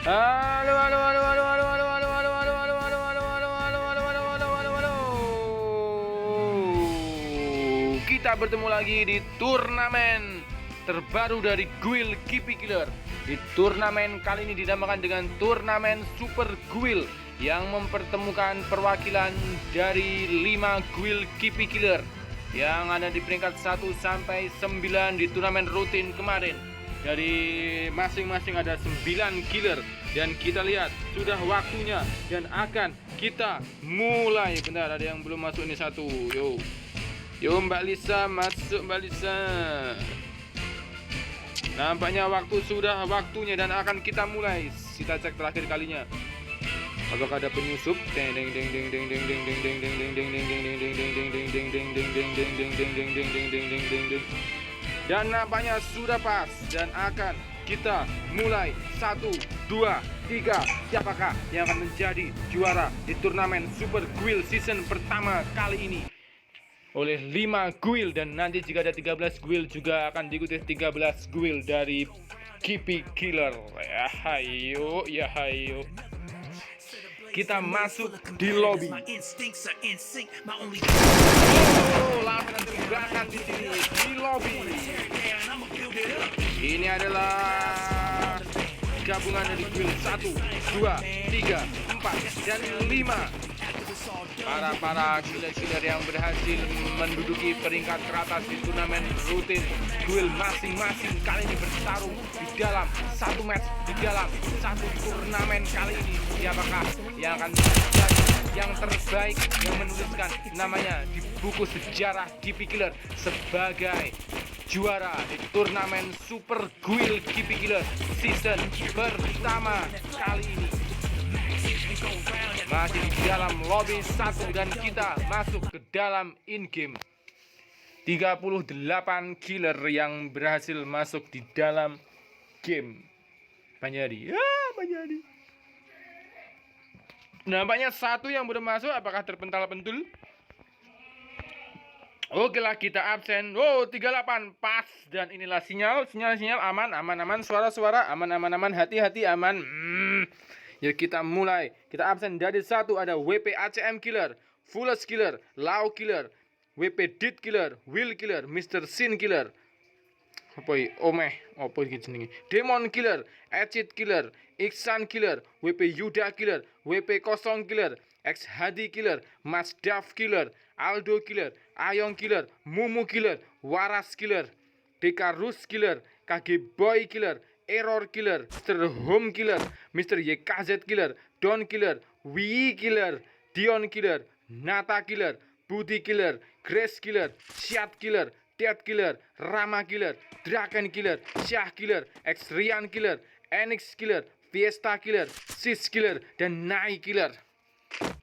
Halo, halo, halo, halo, halo, halo, halo, halo, halo, halo, halo, halo, halo, halo, halo, halo, halo, halo, halo. Kita bertemu lagi di turnamen terbaru dari Guild Kipi Killer. Di turnamen kali ini dinamakan dengan turnamen Super Guild yang mempertemukan perwakilan dari 5 Guild Kipi Killer yang ada di peringkat 1 sampai 9 di turnamen rutin kemarin. Dari masing-masing ada 9 killer. Dan kita lihat sudah waktunya dan akan kita mulai. Bentar, ada yang belum masuk ini satu. Yo Mbak Lisa, masuk Mbak Lisa. Nampaknya sudah waktunya dan akan kita mulai. Kita cek terakhir kalinya. Apakah ada penyusup? Dan nampaknya sudah pas dan akan kita mulai 1, 2, 3. Siapakah yang akan menjadi juara di turnamen Super Guild season pertama kali ini oleh 5 guild, dan nanti jika ada 13 guild juga akan diikuti 13 guild dari Kipi Killer. Ya hayo, ya hayo. Kita masuk di lobby. Oh, langsung tembakan di sini di lobby. Ini adalah gabungan dari guild 1, 2, 3, 4, dan 5. Para killer-killer yang berhasil menduduki peringkat teratas di turnamen rutin guild masing-masing kali ini bertarung di dalam satu match, di dalam satu turnamen kali ini. Siapakah yang akan menjadi yang terbaik yang menuliskan namanya di buku sejarah Kipi Killer sebagai juara di turnamen Super Guild Kipi Killer season pertama kali ini? Masih di dalam lobby 1 dan kita masuk ke dalam in-game. 38 killer yang berhasil masuk di dalam game. Banyadi. Banyadi. Nampaknya satu yang belum masuk. Apakah terpental-pentul? Oke lah, kita absen. 38 pas. Dan inilah sinyal aman, suara aman, hati-hati aman. Ya kita mulai. Kita absen dari 1 ada WP ACM Killer, Fullest Killer, Lau Killer, WP Dit Killer, Will Killer, Mr. Sin Killer. Demon Killer, Acid Killer, Iksan Killer, WP Yuda Killer, WP Kosong Killer, X Hadi Killer, Mas Dav Killer, Aldo Killer, Ayong Killer, Mumu Killer, Waras Killer, Dekarus Killer, KG Boy Killer, Error Killer, Mr. Home Killer, Mr. YKZ Killer, Don Killer, Wii Killer, Dion Killer, Nata Killer, Budi Killer, Grace Killer, Syat Killer, Dead Killer, Rama Killer, Draken Killer, Syah Killer, X-Rian Killer, Enix Killer, Fiesta Killer, Sis Killer, dan Nai Killer.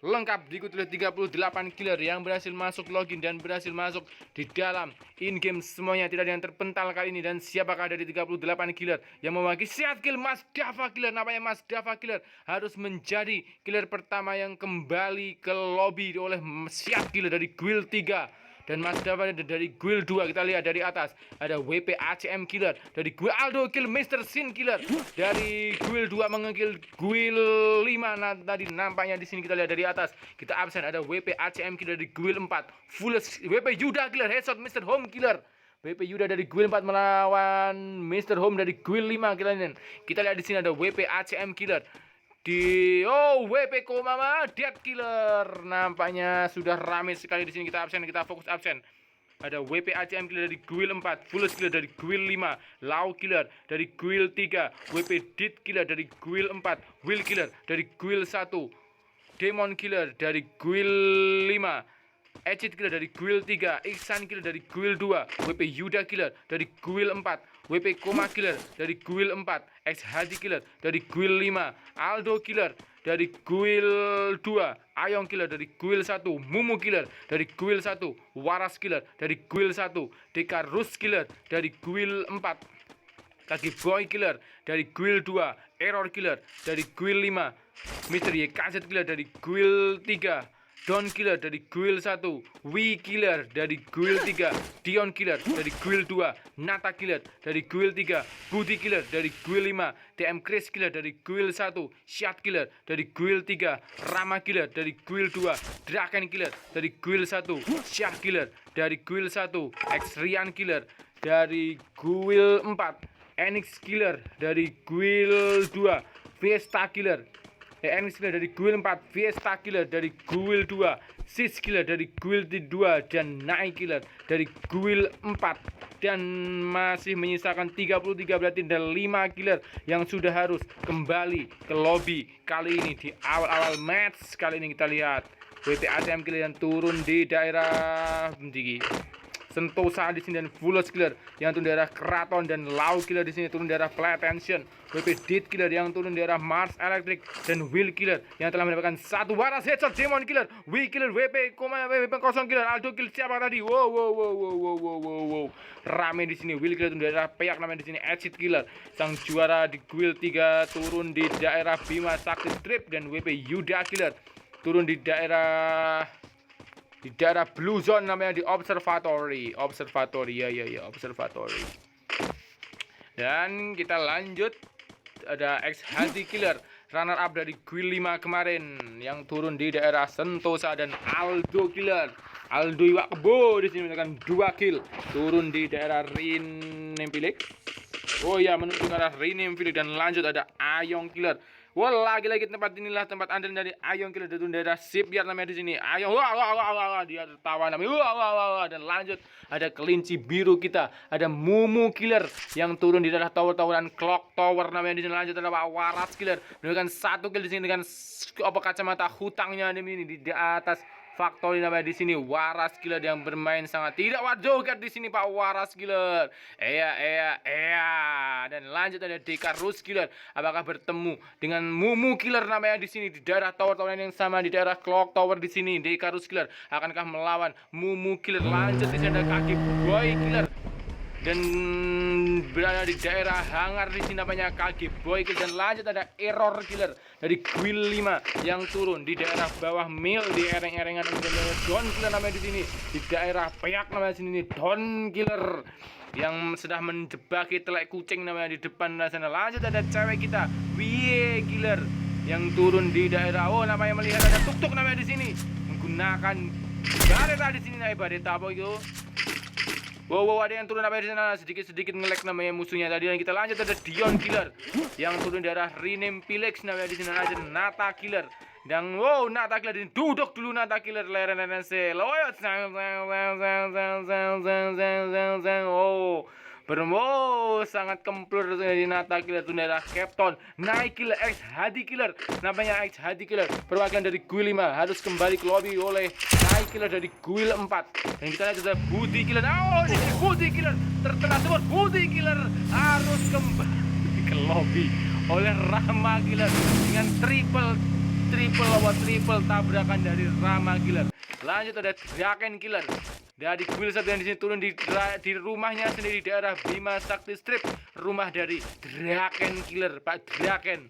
Lengkap diikuti oleh 38 killer yang berhasil masuk login dan berhasil masuk di dalam in-game semuanya. Tidak ada yang terpental kali ini. Dan siapakah dari 38 killer yang mewakili Syat Kill? Mas Dava Killer. Namanya Mas Dava Killer harus menjadi killer pertama yang kembali ke lobby oleh Syat Killer dari Guild 3. Dan Mas Dava dari Guild 2. Kita lihat dari atas ada WP ACM Killer, dari Guild Aldo Kill, Mr. Sin Killer dari Guild 2 mengekill Guild 5. Nah, tadi nampaknya di sini kita lihat dari atas. Kita absen ada WP ACM Killer dari Guild 4, Fullest WP Yuda Killer, Headshot Mr. Home Killer. WP Yuda dari Guild 4 melawan Mr. Home dari Guild 5. Kita lihat di sini ada WP ACM Killer di WP Komama Dead Killer. Nampaknya sudah ramai sekali di sini. Kita absen, kita fokus absen. Ada WP ACM Killer dari Guild 4, Fullest Killer dari Guild 5, Lau Killer dari Guild 3, WP Dit Killer dari Guild 4, Will Killer dari Guild 1, Demon Killer dari Guild 5, Acid Killer dari Guild 3, Iksan Killer dari Guild 2, WP Yuda Killer dari Guild 4, WP Koma Killer dari Guild 4, X Hadi Killer dari Guild 5, Aldo Killer dari Guild 2, Ayong Killer dari Guild 1, Mumu Killer dari Guild 1, Waras Killer dari Guild 1, Dekarus Killer dari Guild 4, KG Boy Killer dari Guild 2, Error Killer dari Guild 5, Mr. YKZ Killer dari Guild 3, Don Killer dari Guild 1, Wii Killer dari Guild 3, Dion Killer dari Guild 2, Nata Killer dari Guild 3, Budi Killer dari Guild 5, TM Chris Killer dari Guild 1, Shad Killer dari Guild 3, Rama Killer dari Guild 2, Draken Killer dari Guild 1, Syah Killer dari Guild 1, X-Rian Killer dari Guild 4, Enix Killer dari Guild 2, Fiesta Killer Enix Killer dari Guild 4, Fiesta Killer dari Guild 2, Sis Killer dari Guild 2, dan Nai Killer dari Guild 4. Dan masih menyisakan 33, berarti ada 5 killer yang sudah harus kembali ke lobby kali ini. Di awal-awal match kali ini kita lihat WP ATM Killer yang turun di daerah Sentosa di sini, dan Fulos Killer yang turun daerah Keraton, dan Lau Killer di sini turun daerah Play Attention, WP Dit Killer yang turun daerah Mars Electric, dan Will Killer yang telah mendapatkan satu waras headshot. Demon Killer, Wii Killer, WP kosong Killer, Aldo Kill siapa tadi? Wow. Rame di sini. Will Killer turun daerah Peyak namanya di sini. Exit Killer sang juara di Guild 3 turun di daerah Bima Sakti Strip, dan WP Yuda Killer turun di daerah Blue Zone namanya di Observatory ya, Observatory. Dan kita lanjut, ada X Hadi Killer runner up dari Guild 5 kemarin yang turun di daerah Sentosa, dan Aldo Killer, Aldo Iwakbo di sini mendapatkan 2 kill turun di daerah Rinempilik. Menuju ke arah Rinempilik. Dan lanjut ada Ayong Killer. Lagi-lagi tempat inilah tempat andalan dari Ayong Killer dari daerah Shipyard namanya di sini. Ayong, dia tertawa namanya. Dan lanjut ada kelinci biru kita, ada Mumu Killer yang turun di daerah tower-toweran Clock Tower namanya di sini. Lanjut ada Pak Waras Killer dengan 1 kill di sini dengan kacamata hutangnya di atas Factory namanya di sini. Waras Killer yang bermain sangat tidak wajogat di sini, Pak Waras Killer. Dan lanjut ada Dekarus Killer. Apakah bertemu dengan Mumu Killer namanya di sini di daerah tower-tower yang sama di daerah Clock Tower di sini. Dekarus Killer akankah melawan Mumu Killer? Lanjut di sini ada Kaki Boy Killer dan berada di daerah hangar di sini namanya Kaki Boy Killer. Dan lanjut ada Error Killer dari Guild 5 yang turun di daerah bawah Mil di ereng-erengan. Don Killer namanya di sini di daerah Peyak namanya di sini. Don Killer yang sedang menjebaki telek kucing namanya di depan sana. Lanjut ada cewek kita Wii Killer yang turun di daerah namanya melihat ada tuk-tuk namanya di sini menggunakan bareta di sini. Bareta apa itu? Ada yang turun di sana, sedikit nge-lag namanya musuhnya tadi. Dan kita lanjut ada Dion Killer yang turun di daerah Rinempilex namanya di sini. Ada Nata Killer dan Nata Killer ini duduk dulu. Nata Killer sangat kemplur di Nata Killer itu daerah Captain. Naik Killer X Hadi Killer namanya, X Hadi Killer perwakilan dari Guild 5 harus kembali ke lobby oleh Naik Killer dari Guild 4. Dan kita lihat ada Budi Killer. Ini Budi Killer tertera semua. Budi Killer harus kembali ke lobby oleh Rama Killer dengan triple tabrakan dari Rama Killer. Lanjut ada Draken Killer dari Guild 1 yang di sini turun di rumahnya sendiri di daerah Bima Sakti Strip, rumah dari Draken Killer, Pak Draken,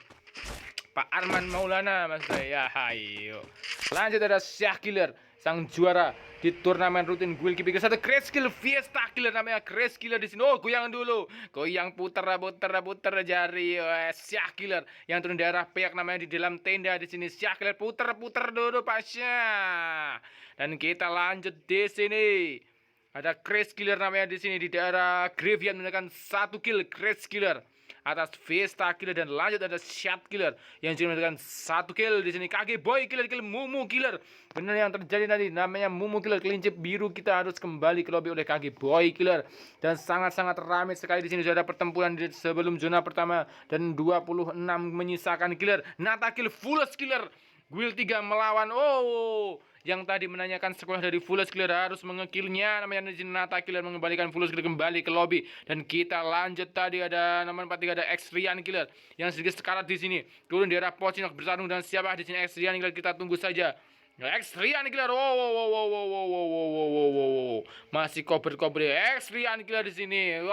Pak Arman Maulana mas saya. Hayo. Lanjut ada Syah Killer sang juara di turnamen rutin Guild Keeper 1. Crash Kill Fiesta Killer namanya, Crash Killer di sini. Goyang dulu, goyang puter jari. Syah Killer yang turun daerah Peyak namanya di dalam tenda di sini. Syah Killer puter dulu Pak Syah. Dan kita lanjut di sini. Ada Crash Killer namanya di sini di daerah Graveyard mendapatkan 1 kill. Crash Killer atas Fiesta Killer. Dan lanjut ada Shad Killer yang juga mendapatkan 1 kill di sini. Kaki Boy Killer, Mumu Killer. Benar yang terjadi tadi namanya Mumu Killer. Kelinci biru kita harus kembali ke lobby oleh Kaki Boy Killer. Dan sangat-sangat ramai sekali di sini. Sudah ada pertempuran di sebelum zona pertama dan 26 menyisakan killer. Nata Kill Fullest Killer Guild 3 melawan yang tadi menanyakan sekolah dari Fullest Killer harus mengekillnya namanya Nata Killer mengembalikan Fullest Killer kembali ke lobby. Dan kita lanjut tadi ada nomor 43 ada X-Rian Killer yang sedikit sekarat di sini turun di daerah Pocinok bertarung dan siapa di sini X-Rian Killer, kita tunggu saja. X-Rian Killer masih kober X-Rian Killer di sini.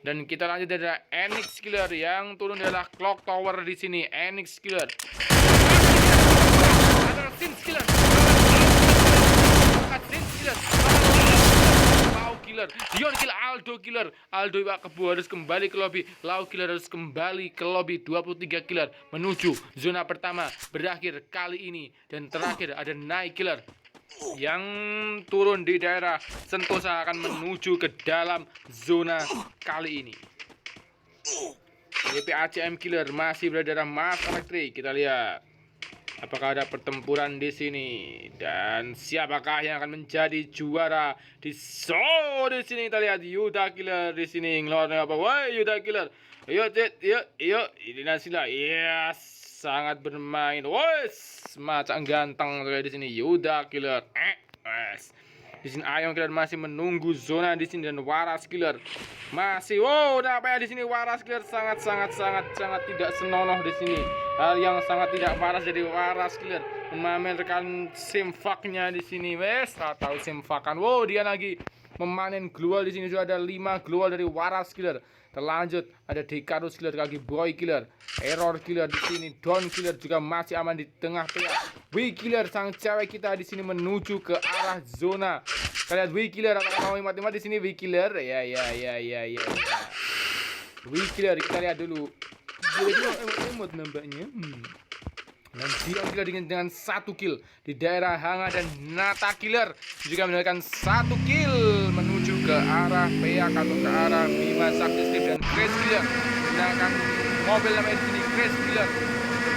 Dan kita lanjut ada Enix Killer yang turun di daerah Clock Tower di sini. Enix Killer Sins killer, Sins killer, Lau killer, Dion killer, Aldo Iwakabu harus kembali ke lobby, Lau killer harus kembali ke lobby. 23 killer menuju zona pertama berakhir kali ini, dan terakhir ada Night killer yang turun di daerah Sentosa akan menuju ke dalam zona kali ini. WP-ACM killer masih berada dalam Mars Elektrik. Kita lihat apakah ada pertempuran di sini dan siapakah yang akan menjadi juara di di sini. Kita lihat Yuda killer di sini ngeluarin apa? Woi Yuda killer, yuk ini Nasila, yes, sangat bermain, woi, macam ganteng di sini Yuda killer. Di sini Ayong killer masih menunggu zona di sini, dan Waras killer masih. Wow, apa ya di sini Waras killer sangat tidak senonoh di sini. Hal yang sangat tidak waras dari Waras killer memamerkan simfaknya di sini. Wes, tahu simfakan. Wow, dia lagi memanen global di sini. Sudah ada 5 global dari Waras killer. Terlanjut ada Dekarus killer, kaki Boy killer, Error killer di sini, Don killer juga masih aman di tengah-tengah. Wii killer sang cewek kita di sini menuju ke arah zona. Kita lihat Wii killer, apakah mau mati-mati di sini Wii killer? Ya. Wii killer kita lihat dulu. Emot nampaknya. Dan Dion killer dengan 1 kill di daerah Hanga, dan Nata killer juga mendapatkan 1 kill menuju ke arah Peak atau ke arah Bima Sakti Strip, dan Grace killer menggunakan mobil namanya di sini Grace killer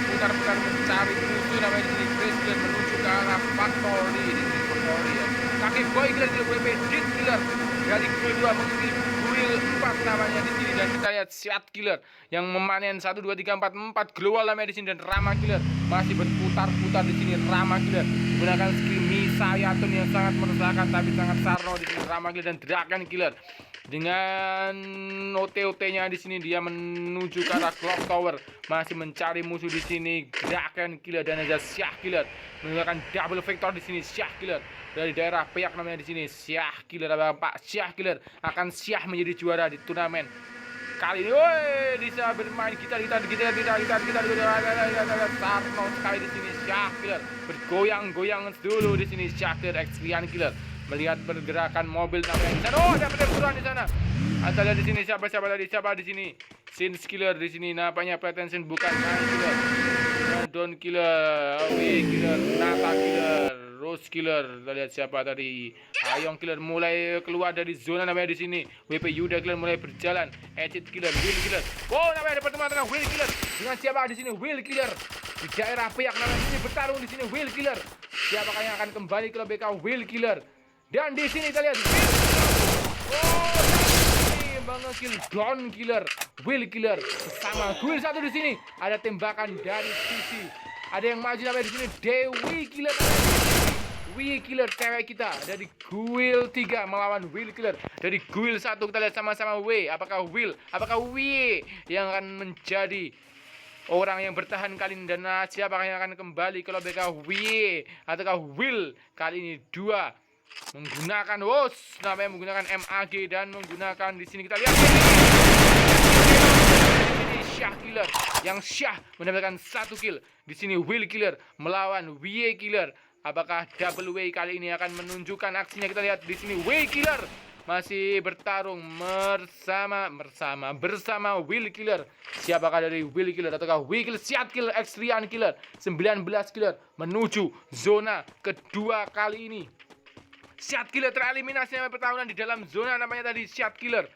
berputar-putar mencari musuh namanya di sini Grace killer menuju ke arah Factory di sini Factory ya. Kaki Boy killer juga WP Dit killer dari Guild 2 mengikuti Guild 4 namanya di sini, dan kita lihat Siat killer yang memanen 1 2 3 4 global namanya di sini, dan Rama killer masih berputar-putar di sini. Rama killer menggunakan skill Misayatun yang sangat meresahkan tapi sangat sarno di sini. Rama killer dan Dragon killer dengan OT-OT-nya di sini dia menuju ke arah Clock Tower, masih mencari musuh di sini. Dragon killer dan ada Syah killer menggunakan double vector di sini. Syah killer dari daerah Peak namanya di sini. Syah killer, Pak Syah killer akan Syah menjadi juara di turnamen kali ini. Woi, bisa bermain kita Sarno sekali di sini. Syah killer bergoyang-goyang dulu di sini. Syah killer Extrian killer melihat pergerakan mobil namanya di sana. Oh, ada pertempuran di sana. Anda lihat di sini siapa di sini. Sins killer di sini nampaknya pretension bukan killer. Don killer, Awi killer, Nata killer, Rose killer. Kita lihat siapa tadi. Ayong killer mulai keluar dari zona namanya di sini. WP Yuda killer mulai berjalan. Ecit killer, Will killer. Oh, namanya ada pertemuan tengah Will killer dengan siapa di sini? Will killer di daerah Peak namanya di sini bertarung di sini. Will killer. Siapakah yang akan kembali ke BK? Will killer. Dan di sini kita lihat. Oh, ini mengekill Don killer, Will killer bersama Guild 1 di sini. Ada tembakan dari sisi. Ada yang maju namanya di sini Dewi killer. Wii killer cewek kita dari Guild 3 melawan Will killer dari Guild 1. Kita lihat sama-sama W. Apakah Wii yang akan menjadi orang yang bertahan kali ini, dan siapakah yang akan kembali kalau BK Wii ataukah Will kali ini? 2 menggunakan namanya menggunakan MAG dan menggunakan di sini kita lihat ini Syah killer yang Syah mendapatkan 1 kill di sini. Will killer melawan W killer. Apakah double W kali ini akan menunjukkan aksinya? Kita lihat di sini W killer masih bertarung bersama Will killer. Siapakah dari Will killer ataukah Will killer? Siat killer, Extrian killer 19 killer menuju zona kedua kali ini. Syat killer tereliminasi sampai pertahunan di dalam zona namanya tadi Syat killer.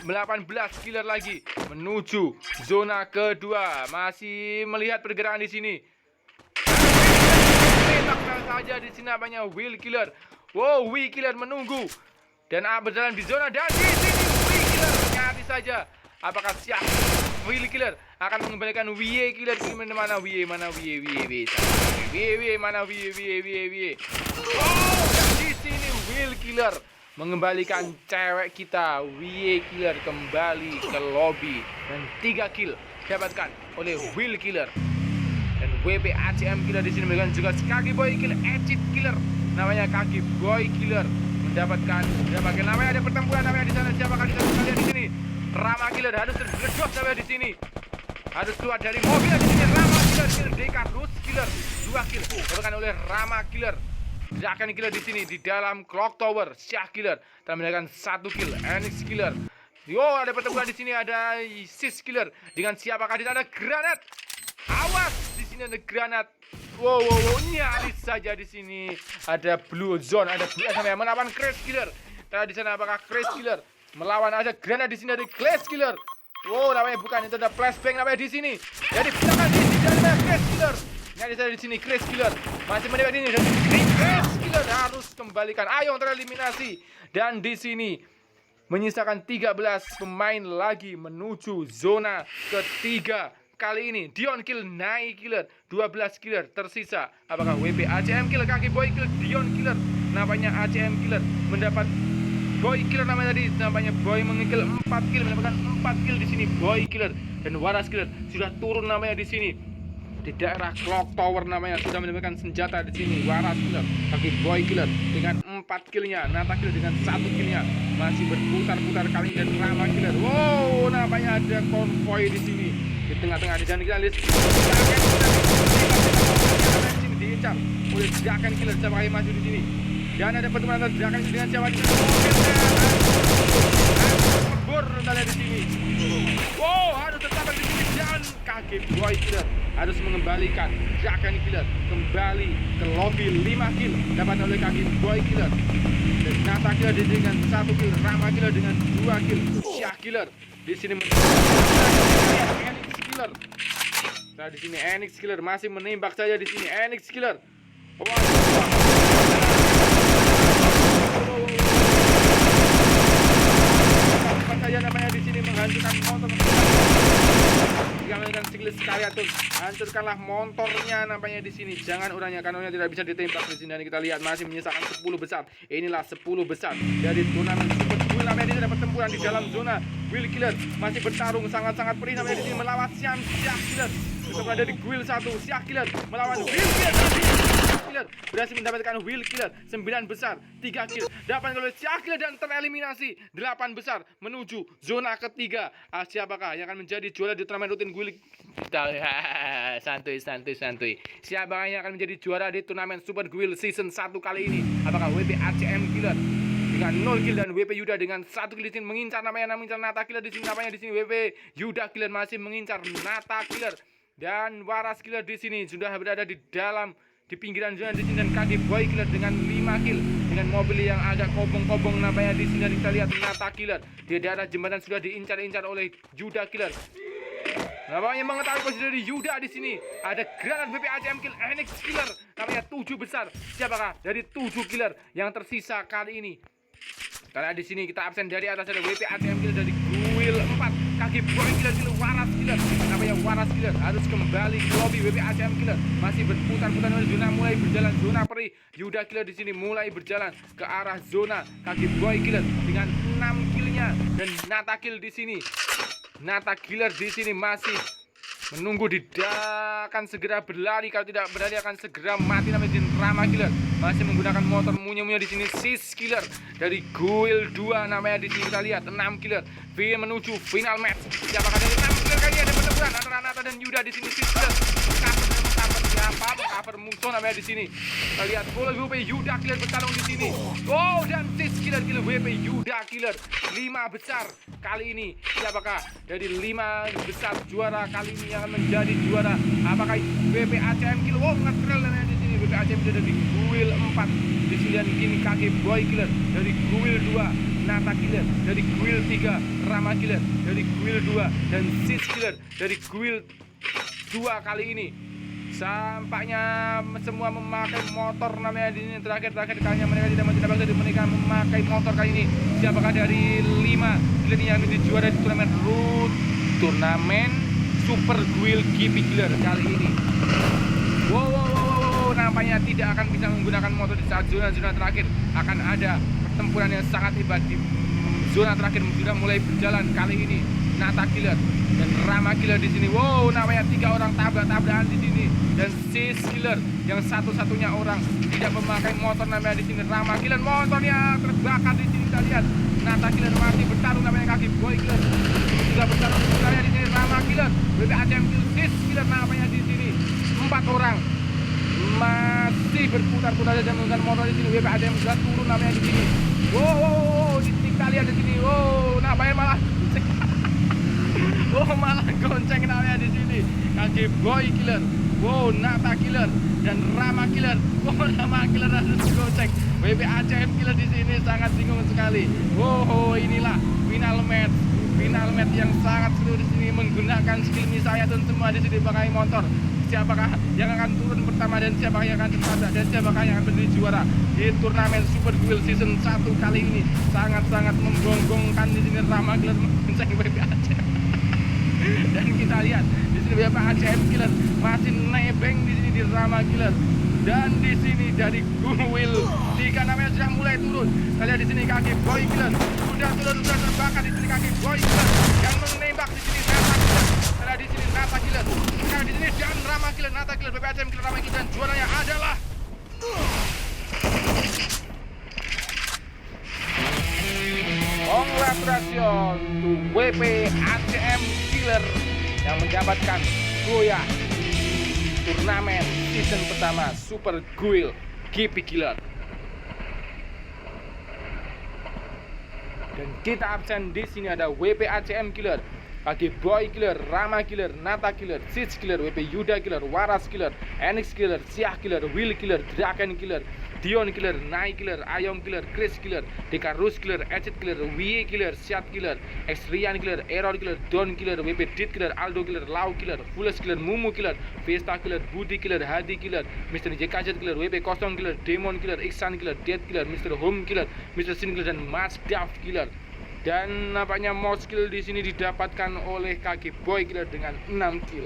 18 killer lagi menuju zona kedua. Masih melihat pergerakan di sini. Tembak saja di sini namanya Will killer. Wow, Will killer menunggu dan berjalan di zona, dan di sini Will killer nyari saja. Apakah Syat Will killer akan mengembalikan W killer di mana? W mana? Oh, dan di sini Will killer mengembalikan cewek kita W killer kembali ke lobby, dan 3 kill dapatkan oleh Will killer. Dan WP ACM killer di sini mendapatkan juga kaki Boy killer, Ecit killer namanya kaki Boy killer mendapatkan namanya ada pertempuran namanya di sana. Siapakah di sana? Kalian di sini Rama killer harus tergeledos sampai di sini. Harus keluar dari mobil di sini. Rama Killer, Deka, Rus Killer, 2 kill, dapatkan oleh Rama Killer. Draken Killer di sini di dalam Clock Tower. Syah Killer telah mendapatkan 1 kill. Enix Killer. Yo, ada pertempuran di sini, ada Sis Killer dengan siapakah di sana? Granat. Awas, di sini ada granat. Wow, nyaris saja di sini ada Blue Zone, ada Blue Zone yang melawan Crash Killer. Tadi di sana apakah Crash Killer melawan, ada granat di sini dari Crash Killer. Wow, namanya bukan itu, ada flashbang namanya di sini. Jadi belakang di sini ada Crash Killer. Nyari saya di sini Crash Killer masih mendebat ini, dan Crash Killer harus kembalikan. Ayo tereliminasi, dan di sini menyisakan 13 pemain lagi menuju zona ketiga. Kali ini Dion Kill, Nai Killer, 12 killer tersisa. Apakah WP ACM Killer, Kaki Boy Killer, Dion Killer, namanya ACM Killer mendapat Boy Killer namanya tadi, namanya Boy mengikill 4 kill, mendapatkan 4 kill di sini Boy Killer, dan Waras Killer sudah turun namanya di sini di daerah Clock Tower, namanya sudah mendapatkan senjata di sini. Waras Killer, Kaki Boy Killer dengan 4 killnya, Nata Killer dengan 1 killnya masih berputar-putar kali, dan Rama Killer. Wow, namanya ada konvoy di sini di tengah-tengah, dan kita lihat diincar oleh Draken Killer. Siapa yang maju di sini, dan ada pertemuan antara Draken Killer dengan siapa di sini. Lebur di sini. Wow, harus tetap di sini, dan Kaki Boy Killer harus mengembalikan Draken Killer kembali ke lobby. 5 kill dapat oleh Kaki Boy Killer, dan Nata Killer dengan 1 kill, Rama Killer dengan 2 kill, Syah Killer di sini. Enix Killer. Nah, di sini Enix Killer masih menembak saja di sini. Enix Killer. Apa saja namanya di sini menghancurkan motor. Jangan siklis sekali atau hancurkanlah motornya namanya di sini. Jangan orangnya, kanonnya tidak bisa ditembak di sini. Dan kita lihat masih menyisakan 10 besar. Inilah 10 besar dari turnamen Super Duel. Namanya di sini ada pertempuran di dalam zona. Will Killer masih bertarung sangat-sangat perih namanya di sini melawan Syah Killer. Kita berada di Guild 1. Syah Killer melawan Will Killer. Killer berhasil mendapatkan Will Killer 9 besar, 3 kill dapat oleh Syah Killer, dan tereliminasi 8 besar menuju zona ketiga. Siapakah yang akan menjadi juara di turnamen rutin Guild? Santuy. Siapakah yang akan menjadi juara di turnamen Super Guild season 1 kali ini? Apakah WP ACM Killer dengan 0 kill, dan WP Yuda dengan 1 kill di sini mengincar namanya Nata Killer di sini. Namanya di sini WP Yuda Killer masih mengincar Nata Killer, dan Waras Killer di sini sudah berada di dalam di pinggiran zona di sini, dan Kaki Boy Killer dengan 5 kill dengan mobil yang agak kobong-kobong namanya di sini. Dan kita lihat Nata Killer di daerah jembatan sudah diincar-incar oleh Yuda Killer. Namanya mengetahui posisi dari Yuda di sini. Ada granat WP ACM Kill, Enix Killer namanya 7 besar. Siapakah dari 7 killer yang tersisa kali ini? Karena di sini kita absen dari atas, ada WP ACM Killer dari Guild 4. Kaki Boy Killer, Waras Killer namanya Waras Killer harus kembali ke lobby. WP ACM Killer masih berputar-putar di zona, mulai berjalan zona perih. Yuda Killer di sini mulai berjalan ke arah zona. Kaki Boy Killer dengan 6 killnya, dan Nata Kill di sini. Nata Killer di sini masih menunggu, akan segera berlari. Kalau tidak berlari akan segera mati namanya Rama Killer masih menggunakan motor munyo-munyo di sini. Sis Killer dari Guild 2 namanya di sini. Kita lihat 6 killer menuju final match. Siapakah dari 6 killer kali ini? Ada pertempuran antara Nata dan Yuda di sini. Sis Killer cover musuh namanya di sini. Kita lihat bola WP Yuda Killer bertarung di sini. Oh, dan Sis Killer WP Yuda Killer 5 besar kali ini. Siapakah dari 5 besar juara kali ini yang akan menjadi juara? Apakah WP ACM Killer? Oh, ngetrel di sini. WP ACM Killer dari Guild 4 di sini, dan kini Kaki Boy Killer dari Guild 2, Nata Killer dari Guild 3, Rama Killer dari Guild 2, dan Sis Killer dari Guild 2 kali ini. Sampaknya semua memakai motor namanya di sini. Terakhir kalinya mereka tidak bisa mereka memakai motor kali ini. Siapakah dari 5 killer yang menjadi juara di turnamen Super Guild GP Killer kali ini? Wow, nampaknya tidak akan bisa menggunakan motor di saat zona-zona terakhir. Akan ada pertempuran yang sangat hebat di zona terakhir, sudah mulai berjalan kali ini. Nata Killer dan Rama Killer di sini. Wow, namanya 3 orang tabrak-tabrakan di sini, dan Sis Killer yang satu-satunya orang tidak memakai motor namanya di sini. Rama Killer motornya terbakar di sini. Kita lihat Nata Killer masih bertarung namanya Kaki Boy Killer juga bertarung di sini. Rama Killer, WP ACM Kill, Sis Killer namanya di sini. 4 orang masih berputar-putar saja menggunakan motor di sini. WP ACM sudah turun namanya di sini. Wow, di sini kita lihat di sini. Wow, nampaknya malah malah gonceng namanya di sini. Kaki Boy Killer, wow, Nata Killer dan Rama Killer. Wow, Rama Killer harus gonceng. WP ACM Killer di sini sangat bingung sekali. Wow, inilah final match yang sangat seru di sini menggunakan skill misaya dan semua di sini pakai motor. Siapakah yang akan turun pertama dan siapakah yang akan tertabrak dan siapakah yang akan menjadi juara di turnamen Super Guild Season 1 kali ini. Sangat-sangat memgonggongkan di sini Rama Killer menggonceng WP ACM. Dan kita lihat di sini WP ACM Killer masih nebeng di sini di Rama Killer. Dan di sini dari Guild 3 namanya sudah mulai turun. Kita lihat di sini kaki Boy Killer sudah turun, sudah terbakar di sini kaki Boy Killer yang menembak di sini Nata Killer. Kita lihat di sini Nata Killer. Kita di sini dan Rama Killer, Nata Killer, WP ACM Killer, Rama Killer dan juaranya adalah congratulations to WP ACM Killer yang mendapatkan goyah turnamen season pertama Super Guild GP Killer. Dan kita absen di sini ada WP ACM Killer, kaki Boy Killer, Rama Killer, Nata Killer, Sis Killer, WP Yuda Killer, Waras Killer, Enix Killer, Syah Killer, Will Killer, Draken Killer, Dion Killer, Nai Killer, Ayom Killer, Chris Killer, Dekarus Killer, Ecit Killer, Wie Killer, Syat Killer, Exrian Killer, Error Killer, Don Killer, WP Dit Killer, Aldo Killer, Lau Killer, Fules Killer, Mumu Killer, Fiesta Killer, Budi Killer, Hadi Killer, Mr. JKZ Killer, WP Kosong Killer, Demon Killer, Iksan Killer, Dead Killer, Mr. Home Killer, Mr. Sin Killer dan Mas Dav Killer. Dan nampaknya most kill di sini didapatkan oleh kaki Boy Killer dengan 6 kill.